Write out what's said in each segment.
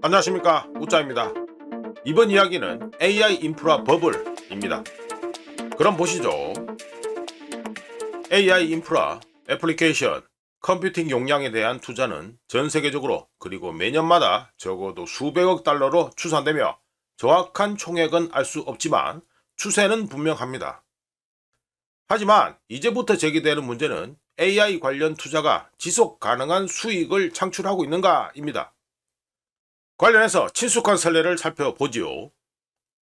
안녕하십니까, 우짜입니다. 이번 이야기는 AI 인프라 버블입니다. 그럼 보시죠. AI 인프라, 애플리케이션, 컴퓨팅 용량에 대한 투자는 전 세계적으로 그리고 매년마다 적어도 수백억 달러로 추산되며 정확한 총액은 알 수 없지만 추세는 분명합니다. 하지만 이제부터 제기되는 문제는 AI 관련 투자가 지속 가능한 수익을 창출하고 있는가입니다. 관련해서 친숙한 선례를 살펴보지요.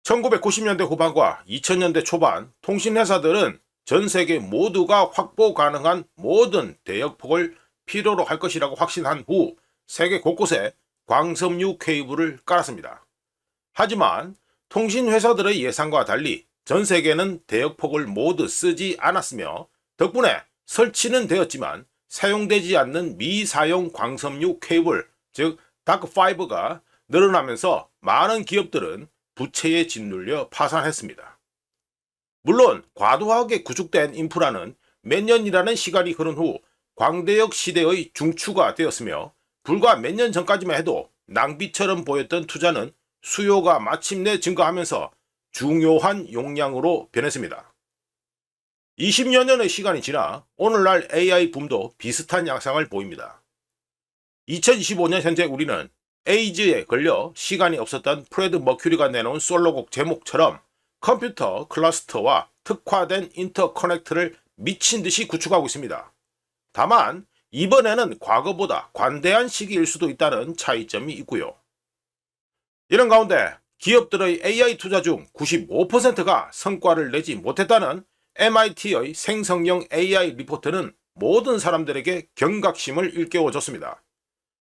1990년대 후반과 2000년대 초반 통신회사들은 전 세계 모두가 확보 가능한 모든 대역폭을 필요로 할 것이라고 확신한 후 세계 곳곳에 광섬유 케이블을 깔았습니다. 하지만 통신회사들의 예상과 달리 전 세계는 대역폭을 모두 쓰지 않았으며 덕분에 설치는 되었지만 사용되지 않는 미사용 광섬유 케이블, 즉 다크5가 늘어나면서 많은 기업들은 부채에 짓눌려 파산했습니다. 물론 과도하게 구축된 인프라는 몇 년이라는 시간이 흐른 후 광대역 시대의 중추가 되었으며 불과 몇 년 전까지만 해도 낭비처럼 보였던 투자는 수요가 마침내 증가하면서 중요한 용량으로 변했습니다. 20여 년의 시간이 지나 오늘날 AI 붐도 비슷한 양상을 보입니다. 2025년 현재 우리는 에이즈에 걸려 시간이 없었던 프레드 머큐리가 내놓은 솔로곡 제목처럼 컴퓨터 클러스터와 특화된 인터커넥트를 미친듯이 구축하고 있습니다. 다만 이번에는 과거보다 관대한 시기일 수도 있다는 차이점이 있고요. 이런 가운데 기업들의 AI 투자 중 95%가 성과를 내지 못했다는 MIT의 생성형 AI 리포트는 모든 사람들에게 경각심을 일깨워줬습니다.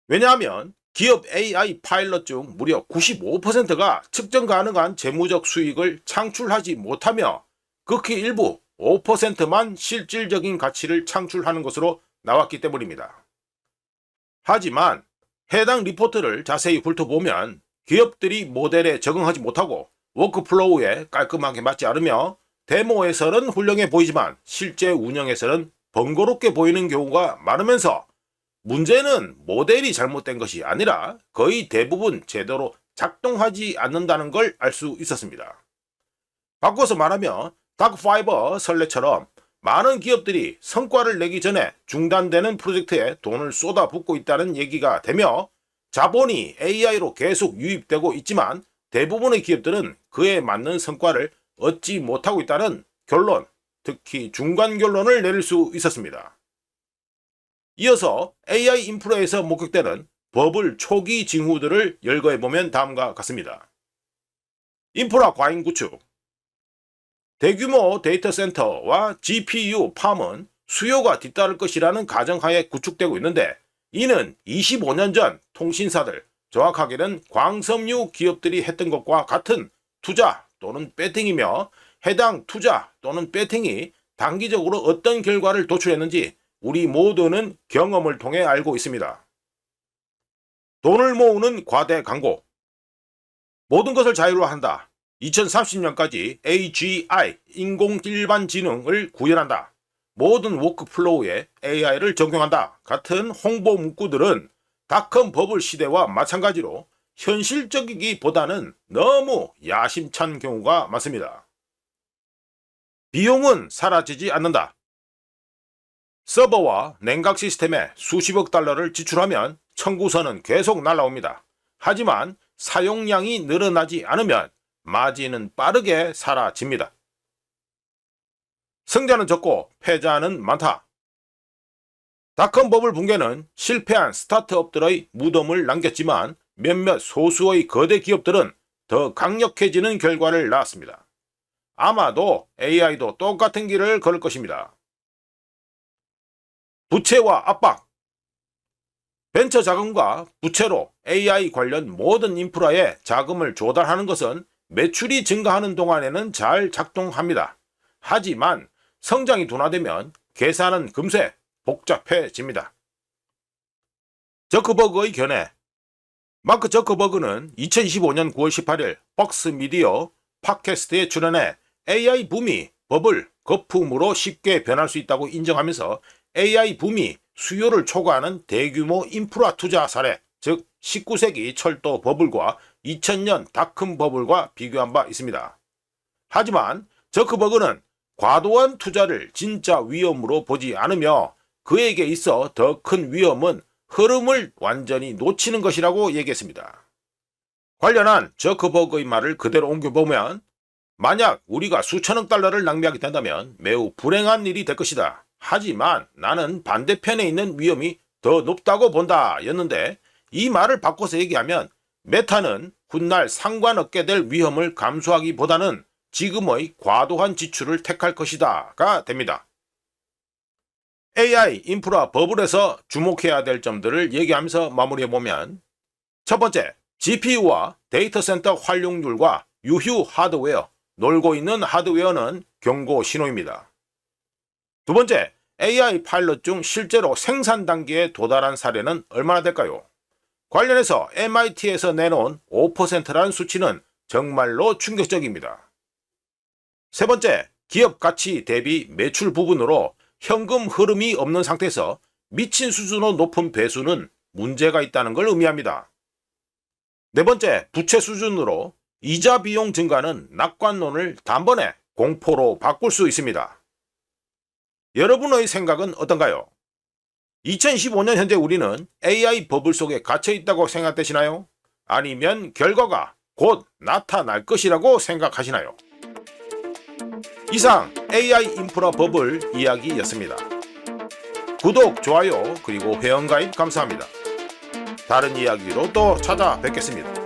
왜냐하면 기업 AI 파일럿 중 무려 95%가 측정 가능한 재무적 수익을 창출하지 못하며 극히 일부 5%만 실질적인 가치를 창출하는 것으로 나왔기 때문입니다. 하지만 해당 리포트를 자세히 훑어보면 기업들이 모델에 적응하지 못하고 워크플로우에 깔끔하게 맞지 않으며 데모에서는 훌륭해 보이지만 실제 운영에서는 번거롭게 보이는 경우가 많으면서 문제는 모델이 잘못된 것이 아니라 거의 대부분 제대로 작동하지 않는다는 걸 알 수 있었습니다. 바꿔서 말하면 다크5 선례처럼 많은 기업들이 성과를 내기 전에 중단되는 프로젝트에 돈을 쏟아붓고 있다는 얘기가 되며 자본이 AI로 계속 유입되고 있지만 대부분의 기업들은 그에 맞는 성과를 얻지 못하고 있다는 결론, 특히 중간 결론을 내릴 수 있었습니다. 이어서 AI 인프라에서 목격되는 버블 초기 징후들을 열거해보면 다음과 같습니다. 인프라 과잉 구축. 대규모 데이터 센터와 GPU 팜은 수요가 뒤따를 것이라는 가정하에 구축되고 있는데 이는 25년 전 통신사들, 정확하게는 광섬유 기업들이 했던 것과 같은 투자 또는 배팅이며 해당 투자 또는 배팅이 단기적으로 어떤 결과를 도출했는지 우리 모두는 경험을 통해 알고 있습니다. 돈을 모으는 과대 광고. 모든 것을 자유로 한다. 2030년까지 AGI, 인공일반지능을 구현한다. 모든 워크플로우에 AI를 적용한다. 같은 홍보 문구들은 닷컴 버블 시대와 마찬가지로 현실적이기보다는 너무 야심찬 경우가 많습니다. 비용은 사라지지 않는다. 서버와 냉각 시스템에 수십억 달러를 지출하면 청구서는 계속 날아옵니다. 하지만 사용량이 늘어나지 않으면 마진은 빠르게 사라집니다. 승자는 적고 패자는 많다. 닷컴 버블 붕괴는 실패한 스타트업들의 무덤을 남겼지만 몇몇 소수의 거대 기업들은 더 강력해지는 결과를 낳았습니다. 아마도 AI도 똑같은 길을 걸을 것입니다. 부채와 압박. 벤처 자금과 부채로 AI 관련 모든 인프라에 자금을 조달하는 것은 매출이 증가하는 동안에는 잘 작동합니다. 하지만 성장이 둔화되면 계산은 금세 복잡해집니다. 저커버그의 견해. 마크 저커버그는 2025년 9월 18일 벅스 미디어 팟캐스트에 출연해 AI 붐이 버블, 거품으로 쉽게 변할 수 있다고 인정하면서 AI 붐이 수요를 초과하는 대규모 인프라 투자 사례, 즉 19세기 철도 버블과 2000년 닷컴 버블과 비교한 바 있습니다. 하지만 저크버그는 과도한 투자를 진짜 위험으로 보지 않으며 그에게 있어 더 큰 위험은 흐름을 완전히 놓치는 것이라고 얘기했습니다. 관련한 저크버그의 말을 그대로 옮겨보면 만약 우리가 수천억 달러를 낭비하게 된다면 매우 불행한 일이 될 것이다. 하지만 나는 반대편에 있는 위험이 더 높다고 본다 였는데 이 말을 바꿔서 얘기하면 메타는 훗날 상관없게 될 위험을 감수하기보다는 지금의 과도한 지출을 택할 것이다가 됩니다. AI 인프라 버블에서 주목해야 될 점들을 얘기하면서 마무리해보면 첫 번째, GPU와 데이터 센터 활용률과 유휴 하드웨어, 놀고 있는 하드웨어는 경고 신호입니다. 두 번째, AI 파일럿 중 실제로 생산 단계에 도달한 사례는 얼마나 될까요? 관련해서 MIT에서 내놓은 5%라는 수치는 정말로 충격적입니다. 세 번째, 기업 가치 대비 매출 부분으로 현금 흐름이 없는 상태에서 미친 수준으로 높은 배수는 문제가 있다는 걸 의미합니다. 네 번째, 부채 수준으로 이자 비용 증가는 낙관론을 단번에 공포로 바꿀 수 있습니다. 여러분의 생각은 어떤가요? 2025년 현재 우리는 AI 버블 속에 갇혀 있다고 생각되시나요? 아니면 결과가 곧 나타날 것이라고 생각하시나요? 이상 AI 인프라 버블 이야기였습니다. 구독, 좋아요, 그리고 회원가입 감사합니다. 다른 이야기로 또 찾아뵙겠습니다.